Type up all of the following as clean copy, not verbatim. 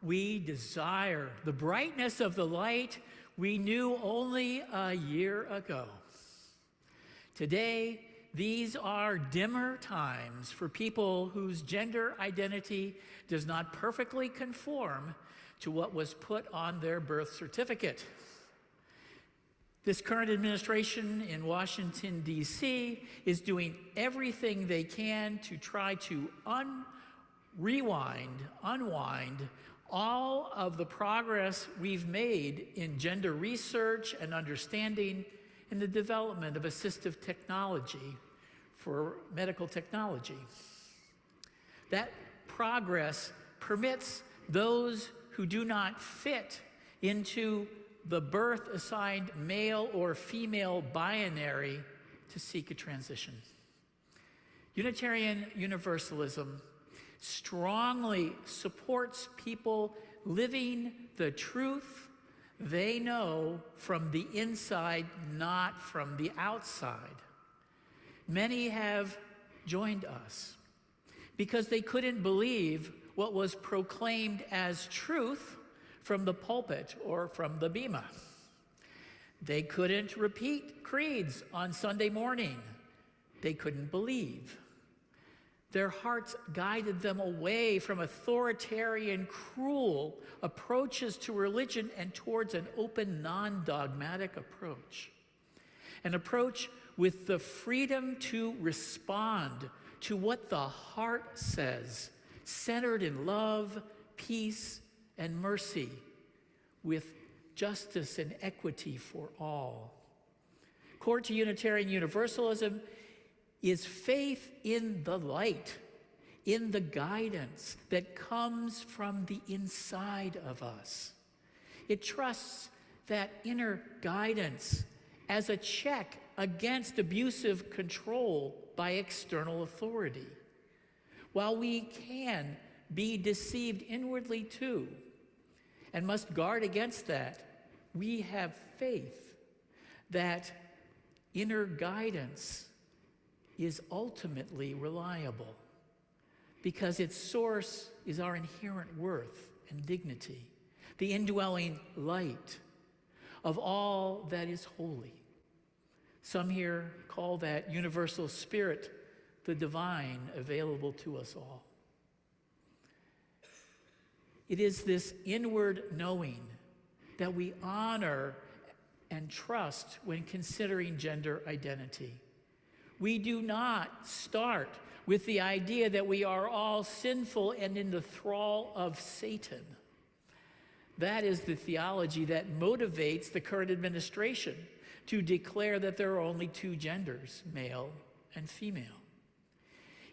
we desire the brightness of the light we knew only a year ago. Today, these are dimmer times for people whose gender identity does not perfectly conform to what was put on their birth certificate. This current administration in Washington, D.C. is doing everything they can to try to unwind all of the progress we've made in gender research and understanding in the development of assistive technology for medical technology. That progress permits those who do not fit into the birth-assigned male or female binary to seek a transition. Unitarian Universalism strongly supports people living the truth they know from the inside, not from the outside. Many have joined us because they couldn't believe what was proclaimed as truth from the pulpit or from the bema. They couldn't repeat creeds on Sunday morning. They couldn't believe. Their hearts guided them away from authoritarian, cruel approaches to religion and towards an open, non-dogmatic approach. An approach with the freedom to respond to what the heart says, centered in love, peace, and mercy, with justice and equity for all. Core to Unitarian Universalism is faith in the light, in the guidance that comes from the inside of us. It trusts that inner guidance as a check against abusive control by external authority. While we can be deceived inwardly too, and must guard against that, we have faith that inner guidance is ultimately reliable because its source is our inherent worth and dignity, the indwelling light of all that is holy. Some here call that universal spirit the divine available to us all. It is this inward knowing that we honor and trust when considering gender identity. We do not start with the idea that we are all sinful and in the thrall of Satan. That is the theology that motivates the current administration to declare that there are only two genders, male and female.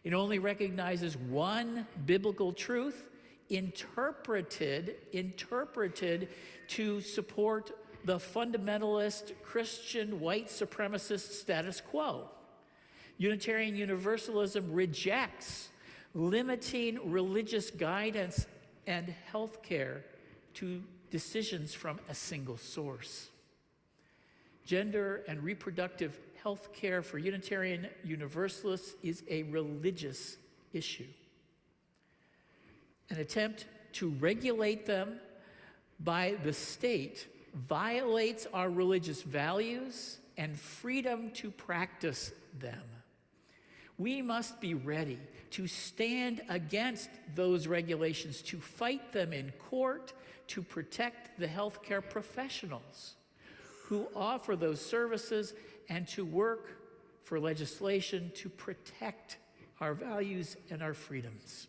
It only recognizes one biblical truth interpreted to support the fundamentalist Christian white supremacist status quo. Unitarian Universalism rejects limiting religious guidance and health care to decisions from a single source. Gender and reproductive health care for Unitarian Universalists is a religious issue. An attempt to regulate them by the state violates our religious values and freedom to practice them. We must be ready to stand against those regulations, to fight them in court, to protect the healthcare professionals who offer those services, and to work for legislation to protect our values and our freedoms.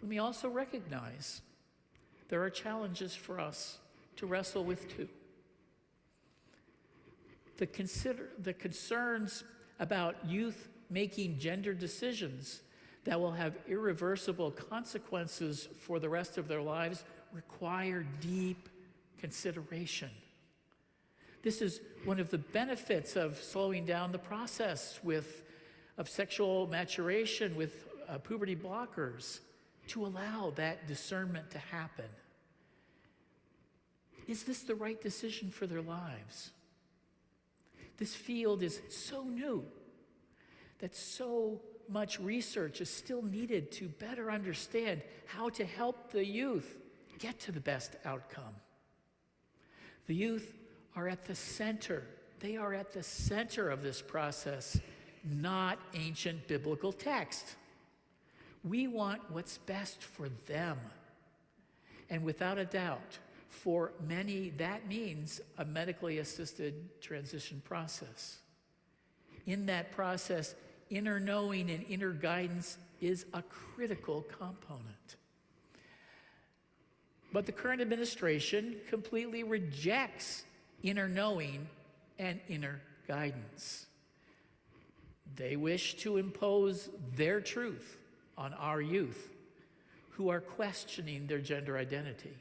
Let me also recognize there are challenges for us to wrestle with too. The concerns about youth making gender decisions that will have irreversible consequences for the rest of their lives require deep consideration. This is one of the benefits of slowing down the process of sexual maturation with puberty blockers, to allow that discernment to happen. Is this the right decision for their lives? This field is so new that so much research is still needed to better understand how to help the youth get to the best outcome. The youth are at the center. They are at the center of this process, not ancient biblical text. We want what's best for them. And without a doubt, for many, that means a medically assisted transition process. In that process, inner knowing and inner guidance is a critical component. But the current administration completely rejects inner knowing and inner guidance. They wish to impose their truth on our youth who are questioning their gender identity.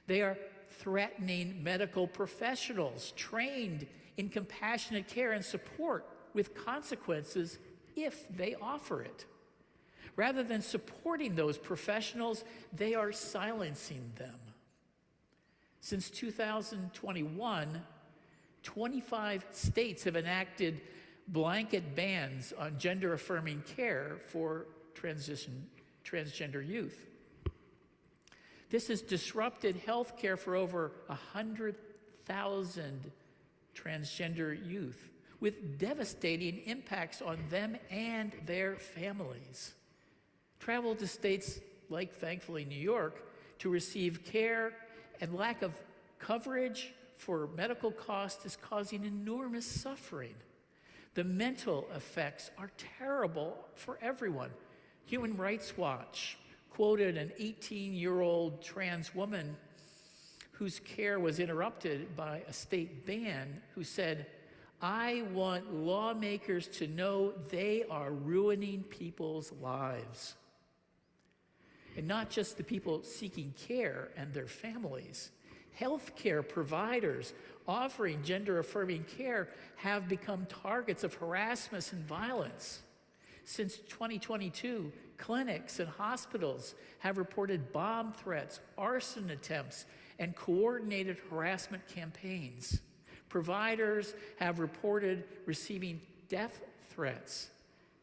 They are threatening medical professionals trained in compassionate care and support with consequences if they offer it. Rather than supporting those professionals, they are silencing them. Since 2021, 25 states have enacted blanket bans on gender-affirming care for transgender youth. This has disrupted health care for over 100,000 transgender youth, with devastating impacts on them and their families. Travel to states like, thankfully, New York to receive care, and lack of coverage for medical costs is causing enormous suffering. The mental effects are terrible for everyone. Human Rights Watch quoted an 18-year-old trans woman whose care was interrupted by a state ban, who said, "I want lawmakers to know they are ruining people's lives." And not just the people seeking care and their families. Healthcare providers offering gender-affirming care have become targets of harassment and violence. Since 2022, clinics and hospitals have reported bomb threats, arson attempts, and coordinated harassment campaigns. Providers have reported receiving death threats,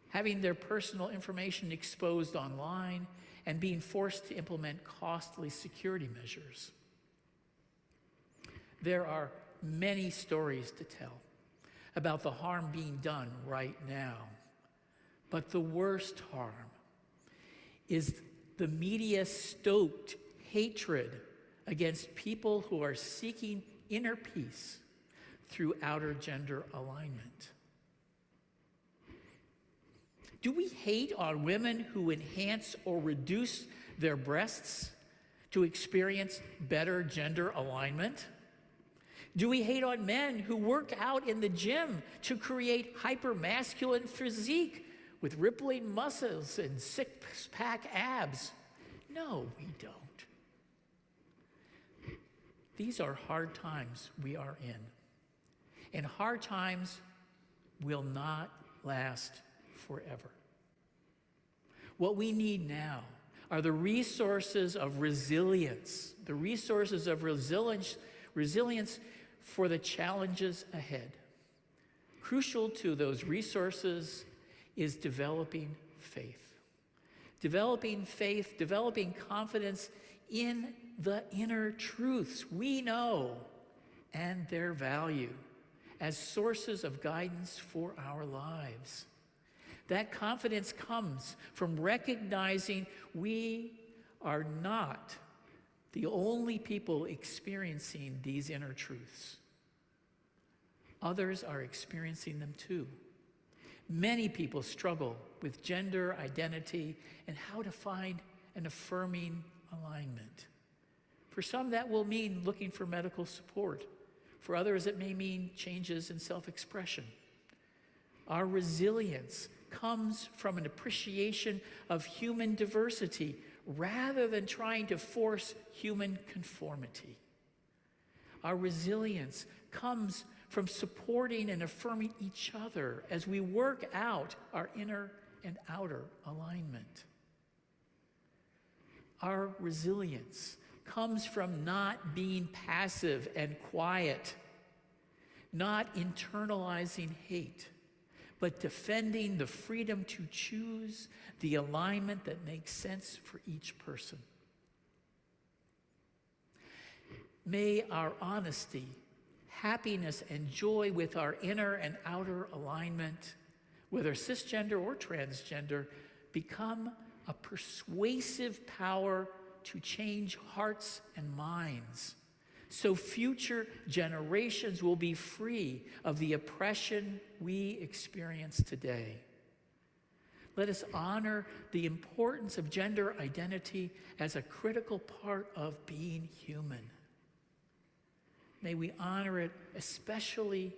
having their personal information exposed online, and being forced to implement costly security measures. There are many stories to tell about the harm being done right now. But the worst harm is the media-stoked hatred against people who are seeking inner peace through outer gender alignment. Do we hate on women who enhance or reduce their breasts to experience better gender alignment? Do we hate on men who work out in the gym to create hyper-masculine physique with rippling muscles and six-pack abs? No, we don't. These are hard times we are in. And hard times will not last forever. What we need now are the resources of resilience, resilience for the challenges ahead. Crucial to those resources is developing faith. Developing faith, developing confidence in the inner truths we know and their value as sources of guidance for our lives. That confidence comes from recognizing we are not the only people experiencing these inner truths. Others are experiencing them too. Many people struggle with gender identity and how to find an affirming alignment. For some, that will mean looking for medical support. For others, it may mean changes in self-expression. Our resilience comes from an appreciation of human diversity rather than trying to force human conformity. Our resilience comes from supporting and affirming each other as we work out our inner and outer alignment. Our resilience comes from not being passive and quiet, not internalizing hate, but defending the freedom to choose the alignment that makes sense for each person. May our honesty, happiness, and joy with our inner and outer alignment, whether cisgender or transgender, become a persuasive power to change hearts and minds, so future generations will be free of the oppression we experience today. Let us honor the importance of gender identity as a critical part of being human. May we honor it especially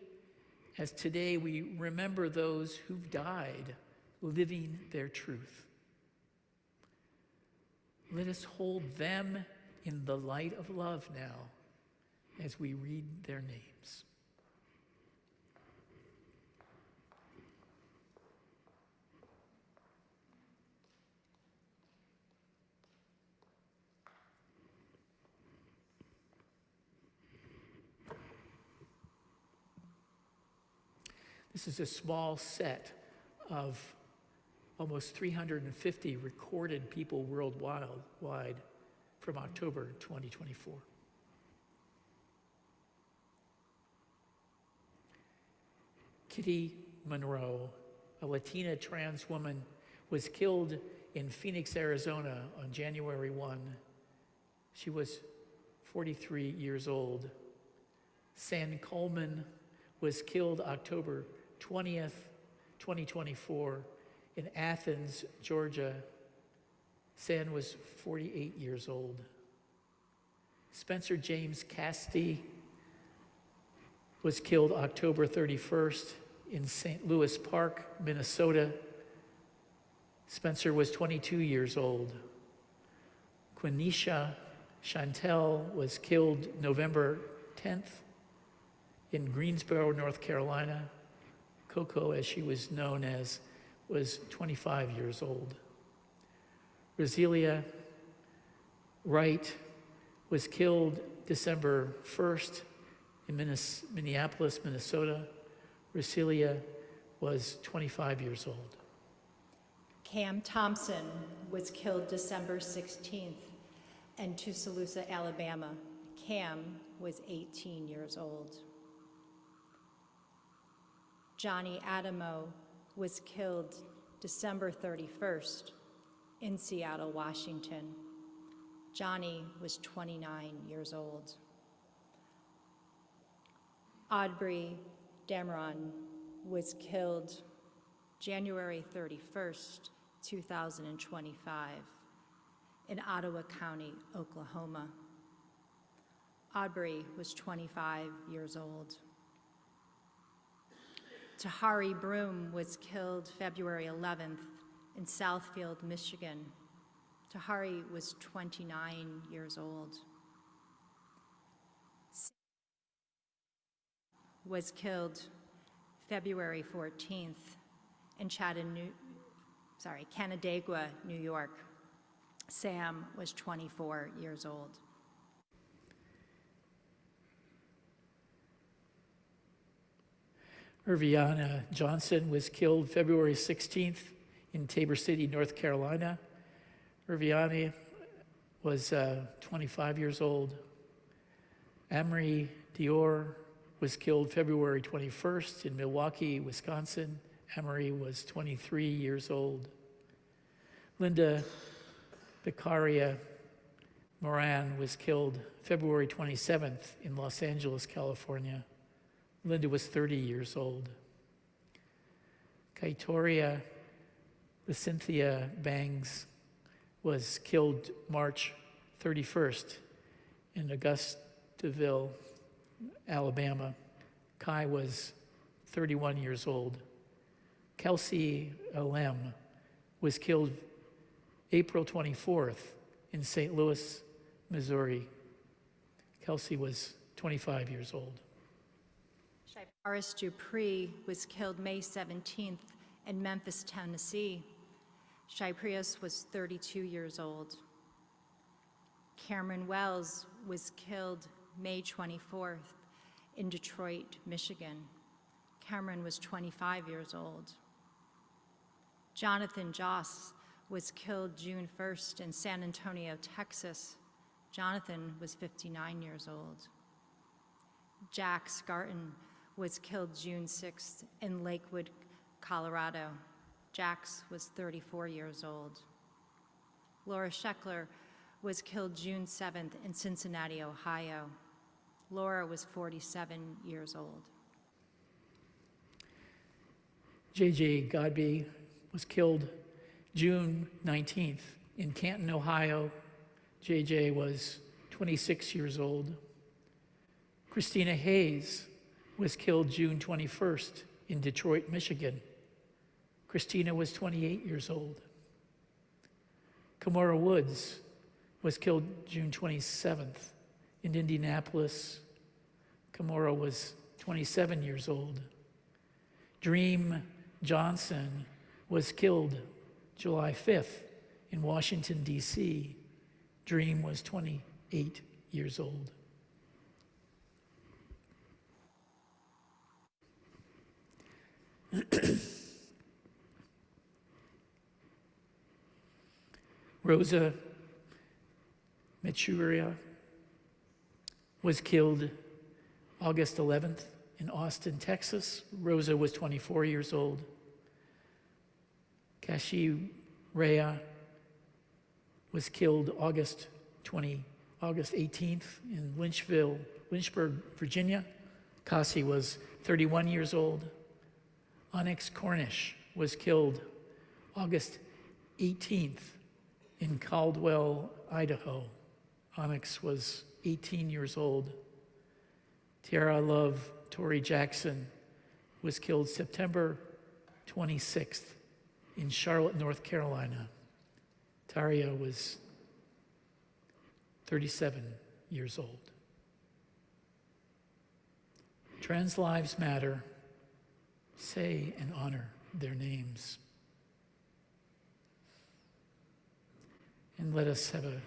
as today we remember those who've died living their truth. Let us hold them in the light of love now as we read their names. This is a small set of almost 350 recorded people worldwide from October 2024. Kitty Monroe, a Latina trans woman, was killed in Phoenix, Arizona on January 1. She was 43 years old. San Coleman was killed October 20th, 2024 in Athens, Georgia. San was 48 years old. Spencer James Castee was killed October 31st in St. Louis Park, Minnesota. Spencer was 22 years old. Quenisha Chantel was killed November 10th in Greensboro, North Carolina. Coco, as she was known as, was 25 years old. Roselia Wright was killed December 1st in Minneapolis, Minnesota. Roselia was 25 years old. Cam Thompson was killed December 16th in Tuscaloosa, Alabama. Cam was 18 years old. Johnny Adamo was killed December 31st in Seattle, Washington. Johnny was 29 years old. Aubrey Dameron was killed January 31st, 2025 in Ottawa County, Oklahoma. Aubrey was 25 years old. Tahari Broom was killed February 11th in Southfield, Michigan. Tahari was 29 years old. Was killed February 14th in Canandaigua, New York. Sam was 24 years old. Irviana Johnson was killed February 16th in Tabor City, North Carolina. Irviana was 25 years old. Amory Dior was killed February 21st in Milwaukee, Wisconsin. Amory was 23 years old. Linda Beccaria Moran was killed February 27th in Los Angeles, California. Linda was 30 years old. Kaitoria Cynthia Bangs was killed March 31st in Augustville, Alabama. Kai was 31 years old. Kelsey Alem was killed April 24th in St. Louis, Missouri. Kelsey was 25 years old. Boris Dupree was killed May 17th in Memphis, Tennessee. Chyprius was 32 years old. Cameron Wells was killed May 24th in Detroit, Michigan. Cameron was 25 years old. Jonathan Joss was killed June 1st in San Antonio, Texas. Jonathan was 59 years old. Jack Scarton was killed June 6th in Lakewood, Colorado. Jax was 34 years old. Laura Sheckler was killed June 7th in Cincinnati, Ohio. Laura was 47 years old. J.J. Godbey was killed June 19th in Canton, Ohio. J.J. was 26 years old. Christina Hayes was killed June 21st in Detroit, Michigan. Christina was 28 years old. Kamora Woods was killed June 27th in Indianapolis. Kamora was 27 years old. Dream Johnson was killed July 5th in Washington, D.C. Dream was 28 years old. Rosa Machuria was killed August 11th in Austin, Texas. Rosa was 24 years old. Kashi Rhea was killed August 18th in Lynchburg, Virginia. Kasi was 31 years old. Onyx Cornish was killed August 18th in Caldwell, Idaho. Onyx was 18 years old. Tiara Love Tori Jackson was killed September 26th in Charlotte, North Carolina. Taria was 37 years old. Trans lives matter. Say and honor their names. And let us have a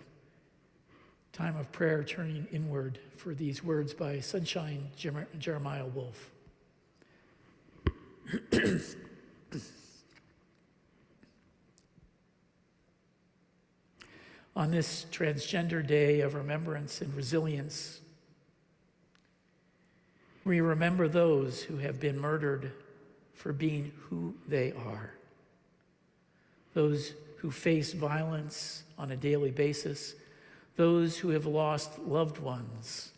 time of prayer turning inward for these words by Sunshine Jeremiah Wolf. On this Transgender Day of Remembrance and Resilience, we remember those who have been murdered for being who they are, those who face violence on a daily basis, those who have lost loved ones,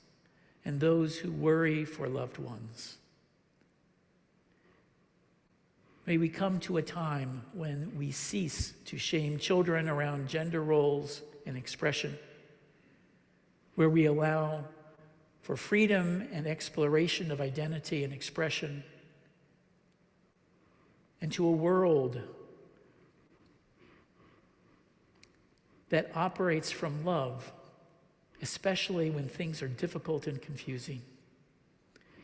and those who worry for loved ones. May we come to a time when we cease to shame children around gender roles and expression, where we allow for freedom and exploration of identity and expression, and to a world that operates from love, especially when things are difficult and confusing.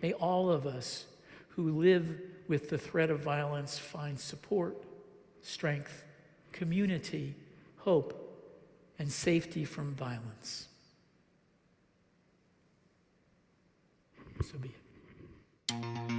May all of us who live with the threat of violence find support, strength, community, hope, and safety from violence. So be it.